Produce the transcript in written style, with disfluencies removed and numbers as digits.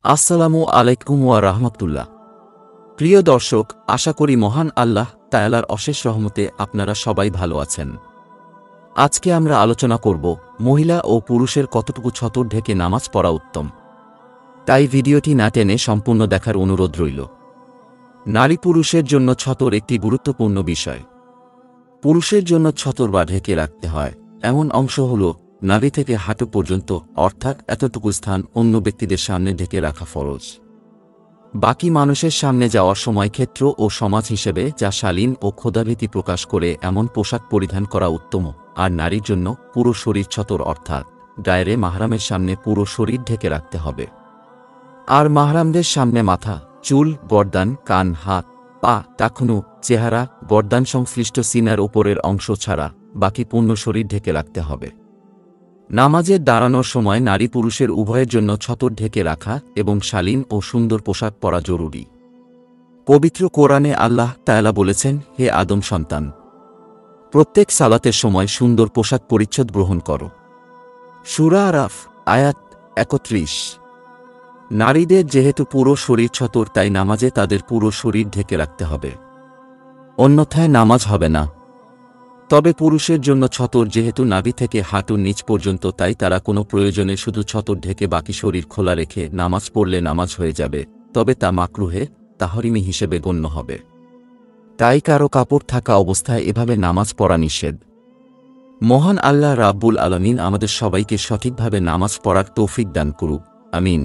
আসসালামু আলাইকুম ওয়া রাহমাতুল্লাহ। প্রিয় দর্শক, আশা করি মহান আল্লাহ তাআলার অশেষ রহমতে আপনারা সবাই ভালো আছেন। আজকে আমরা আলোচনা করব মহিলা ও পুরুষের কতটুকু ছতর ঢেকে নামাজ পড়া উত্তম। তাই ভিডিওটি না টেনে সম্পূর্ণ দেখার অনুরোধ রইল। নারী পুরুষের জন্য ছতর একটি গুরুত্বপূর্ণ বিষয়। পুরুষের জন্য ছতর বা ঢেকে রাখতে হয় এমন অংশ হল নাভি থেকে হাঁটু পর্যন্ত, অর্থাৎ এতটুকু স্থান অন্য ব্যক্তিদের সামনে ঢেকে রাখা ফরজ। বাকি মানুষের সামনে যাওয়ার সময় ক্ষেত্র ও সমাজ হিসেবে যা শালীন ও ক্ষোধাভীতি প্রকাশ করে এমন পোশাক পরিধান করা উত্তম। আর নারীর জন্য পুরো শরীর ছতর, অর্থাৎ গায়রে মাহরামের সামনে পুরো শরীর ঢেকে রাখতে হবে। আর মাহরামদের সামনে মাথা, চুল, গর্দান, কান, হাত, পা, টাকনু, চেহারা, গর্দান সংশ্লিষ্ট সিনার ওপরের অংশ ছাড়া বাকি পূর্ণ শরীর ঢেকে রাখতে হবে। নামাজের দাঁড়ানোর সময় নারী পুরুষের উভয়ের জন্য ছতর ঢেকে রাখা এবং শালীন ও সুন্দর পোশাক পরা জরুরি। পবিত্র কোরআনে আল্লাহ তাআলা বলেছেন, হে আদম সন্তান, প্রত্যেক সালাতের সময় সুন্দর পোশাক পরিচ্ছদ গ্রহণ করো। সূরা আরাফ, আয়াত ৩১। নারীদের যেহেতু পুরো শরীর ছতর, তাই নামাজে তাদের পুরো শরীর ঢেকে রাখতে হবে, অন্যথায় নামাজ হবে না। তবে পুরুষের জন্য ছতর যেহেতু নাভি থেকে হাঁটুর নিচ পর্যন্ত, তাই তারা কোনো প্রয়োজনে শুধু ছতর ঢেকে বাকি শরীর খোলা রেখে নামাজ পড়লে নামাজ হয়ে যাবে, তবে তা মাকরুহে তাহরিমি হিসেবে গণ্য হবে। তাই কারো কাপড় থাকা অবস্থায় এভাবে নামাজ পড়া নিষেধ। মহান আল্লাহ রাব্বুল আলামিন আমাদের সবাইকে সঠিকভাবে নামাজ পড়ার তৌফিক দান করুক, আমিন।